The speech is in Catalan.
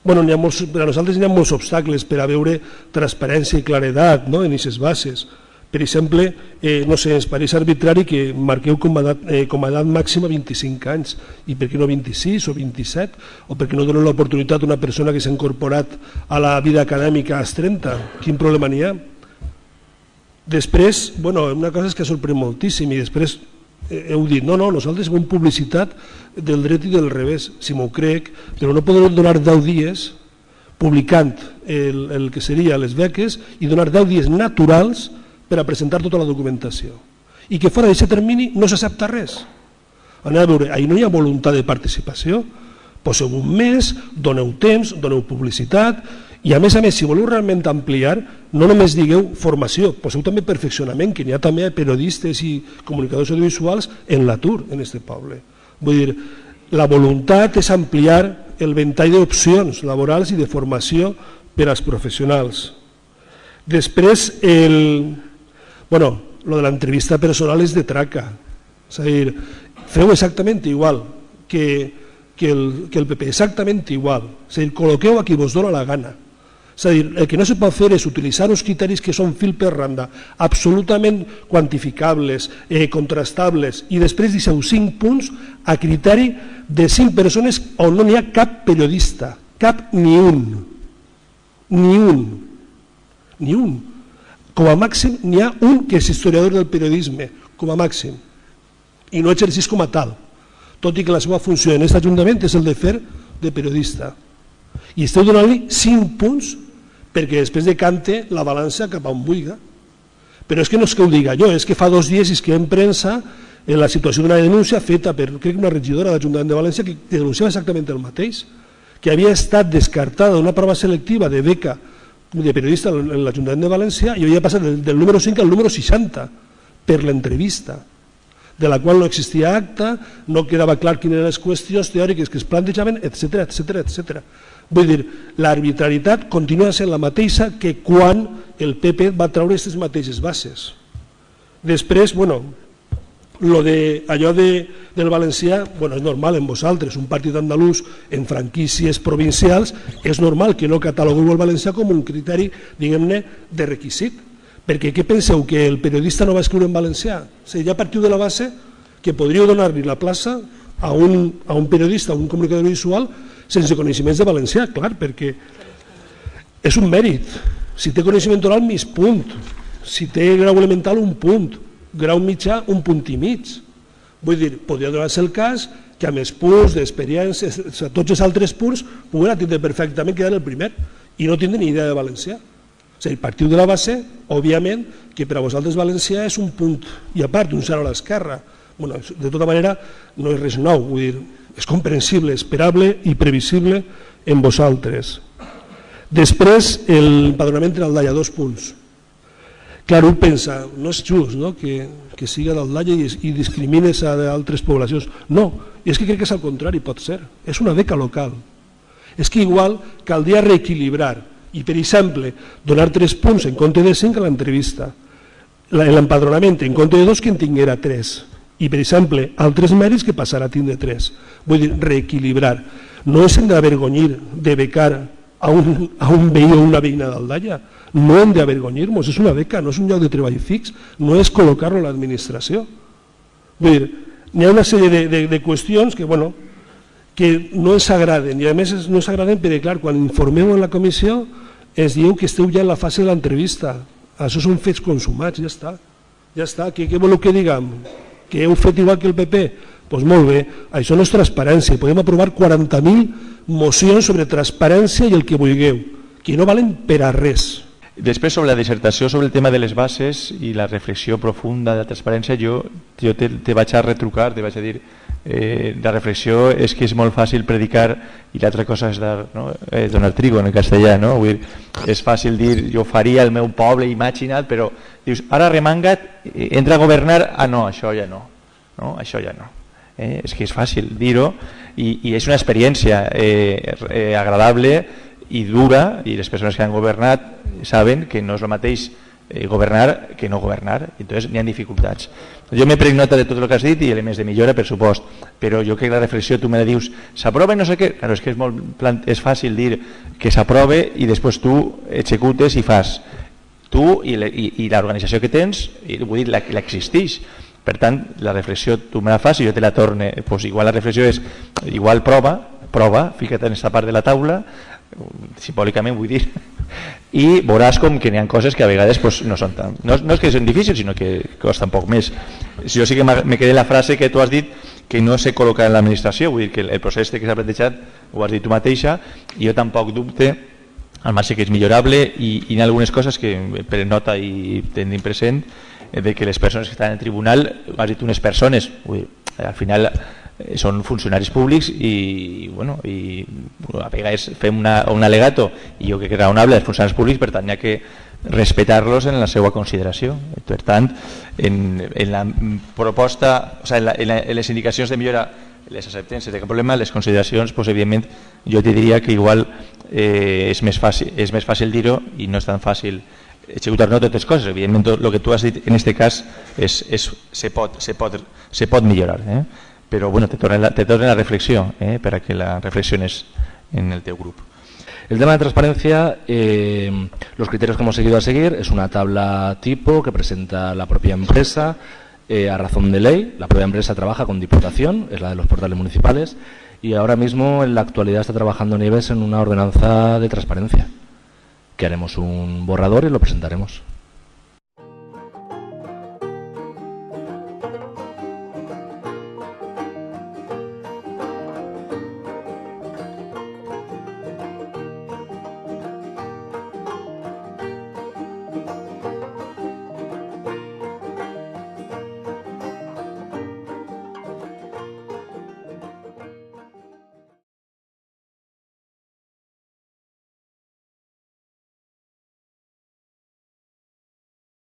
per a nosaltres hi ha molts obstacles per a veure transparència i claredat en aquestes bases. Per exemple, no sé, ens pareix arbitrari que marqueu com a edat màxima 25 anys, i per què no 26 o 27, o per què no donen l'oportunitat a una persona que s'ha incorporat a la vida acadèmica als 30? Quin problema n'hi ha? Després, una cosa és que sorprèn moltíssim, i després heu dit, no, nosaltres fem publicitat del dret i del revés, si m'ho crec, però no podeu donar 10 dies publicant el que seria les beques i donar 10 dies naturals per a presentar tota la documentació. I que fora d'aquest termini no s'accepta res. Anem a veure, ahir no hi ha voluntat de participació, poseu un mes, doneu temps, doneu publicitat, i a més, si voleu realment ampliar, no només digueu formació, poseu també perfeccionament, que n'hi ha també periodistes i comunicadors audiovisuals en l'atur en aquest poble. Vull dir, la voluntat és ampliar el ventall d'opcions laborals i de formació per als professionals. Després, lo de l'entrevista personal és de traca. És a dir, feu exactament igual que el PP, exactament igual. És a dir, col·loqueu a qui vos dona la gana. És a dir, el que no se pot fer és utilitzar uns criteris que són fil per randa, absolutament quantificables, contrastables, i després deixeu 5 punts a criteri de 5 persones on no n'hi ha cap periodista, cap ni un. Ni un. Ni un. Com a màxim n'hi ha un que és historiador del periodisme, com a màxim, i no exercís com a tal, tot i que la seva funció en aquest ajuntament és el de fer de periodista. I esteu donant-li 5 punts perquè després decante la balança cap a on vulgui. Però és que no és que ho diga jo, és que fa 2 dies és que en premsa en la situació d'una denúncia feta per, crec, una regidora de l'Ajuntament de València que denunciava exactament el mateix, que havia estat descartada d'una prova selectiva de beca de periodista en l'Ajuntament de València i havia passat del número 5 al número 60 per l'entrevista, de la qual no existia acta, no quedava clar quines eren les qüestions teòriques que es plantejaven, etc. Vull dir, l'arbitrarietat continua sent la mateixa que quan el PP va treure aquestes mateixes bases. Després, allò del valencià, és normal en vosaltres, un partit andalús en franquícies provincials, és normal que no catalogueu el valencià com un criteri, diguem-ne, de requisit. Perquè què penseu, que el periodista no va escriure en valencià? Ja partiu de la base que podríeu donar-li la plaça a un periodista, a un comunicador visual, sense coneixements de valencià, clar, perquè és un mèrit. Si té coneixement oral, mig punt. Si té grau elemental, un punt. Grau mitjà, un punt i mig. Vull dir, podria donar-se el cas que amb els punts d'experiència, tots els altres punts, puguen tindre perfectament quedar el primer i no tindre ni idea de valencià. És a dir, partiu de la base, òbviament, que per a vosaltres valencià és un punt i a part, un 0 a l'esquerra. De tota manera, no és res nou, vull dir, és comprensible, esperable i previsible en vosaltres. Després, l'empadronament en Aldaia, 2 punts. Clar, un pensa, no és just que sigui d'Aldaia i discrimines a altres poblacions. No, és que crec que és al contrari, pot ser. És una beca local. És que igual caldria reequilibrar i, per exemple, donar 3 punts en compte de 5 a l'entrevista. L'empadronament en compte de 2 que en tinguera 3. I, per exemple, altres mèrits que passarà a tindre 3. Vull dir, reequilibrar. No és hem d'avergonyir de becar a un veí o una veïna d'Aldaia. No hem d'avergonyir-nos, és una beca, no és un lloc de treball fix, no és col·locar-lo a l'administració. Vull dir, hi ha una sèrie de qüestions que no ens agraden, i a més no ens agraden perquè, clar, quan informeu en la comissió ens dieu que esteu ja en la fase de l'entrevista. Això són fets consumats, ja està. Ja està, què voleu que diguem? Que heu fet igual que el PP? Doncs molt bé, això no és transparència, podem aprovar 40.000 mocions sobre transparència i el que vulgueu, que no valen per a res. Després, sobre la dissertació, sobre el tema de les bases i la reflexió profunda de la transparència, jo te vaig a retrucar, te vaig a dir, la reflexió és que és molt fàcil predicar i l'altra cosa és donar trigo en el castellà, no? Vull dir, és fàcil dir, jo faria el meu poble imaginat, però dius, ara remanga't, entra a governar, no, això ja no, això ja no. És que és fàcil dir-ho i és una experiència agradable i dura, i les persones que han governat saben que no és el mateix governar que no governar, entonces n'hi ha dificultats. Jo m'he pres nota de tot el que has dit i elements de millora, per supost, però jo crec que la reflexió, tu me la dius, s'aprova no sé què, claro, és que és fàcil dir que s'aprove i després tu executes i fas. Tu i l'organització que tens, vull dir, l'existeix. Per tant, la reflexió tu me la fas i jo te la torne. Pues igual la reflexió és, igual prova, fica't en aquesta part de la taula, simbòlicament vull dir, i veuràs com que n'hi ha coses que a vegades pues, no són tan... No és que són difícils, sinó que costa un poc més. Jo sí que me quedé la frase que tu has dit, que no se col·loca en l'administració, vull dir que el procés que s'ha plantejat, ho has dit tu mateixa, i jo tampoc dubte, al marge que és millorable, i hi ha algunes coses que per nota i tenim present, de que les persones que estan en el tribunal, has dit unes persones, vull dir, al final són funcionaris públics i a vegades fem un alegato i jo crec que és raonable dels funcionaris públics, per tant hi ha que respectar-los en la seva consideració. Per tant, en la proposta, o sigui, en les indicacions de millora les acceptem sense cap problema, les consideracions, pues, evidentment, jo te diria que igual és més fàcil dir-ho i no és tan fàcil executar-no totes les coses. Evidentment, tot el que tu has dit en aquest cas se pot millorar, però bueno, te torna la reflexió para que la reflexiones en el teu grup. El tema de transparencia, los criterios que hemos seguido a seguir es una tabla tipo que presenta la propia empresa a razón de ley. La propia empresa trabaja con Diputación, es la de los portales municipales, y ahora mismo en la actualidad está trabajando Nieves en una ordenanza de transparencia, que haremos un borrador y lo presentaremos.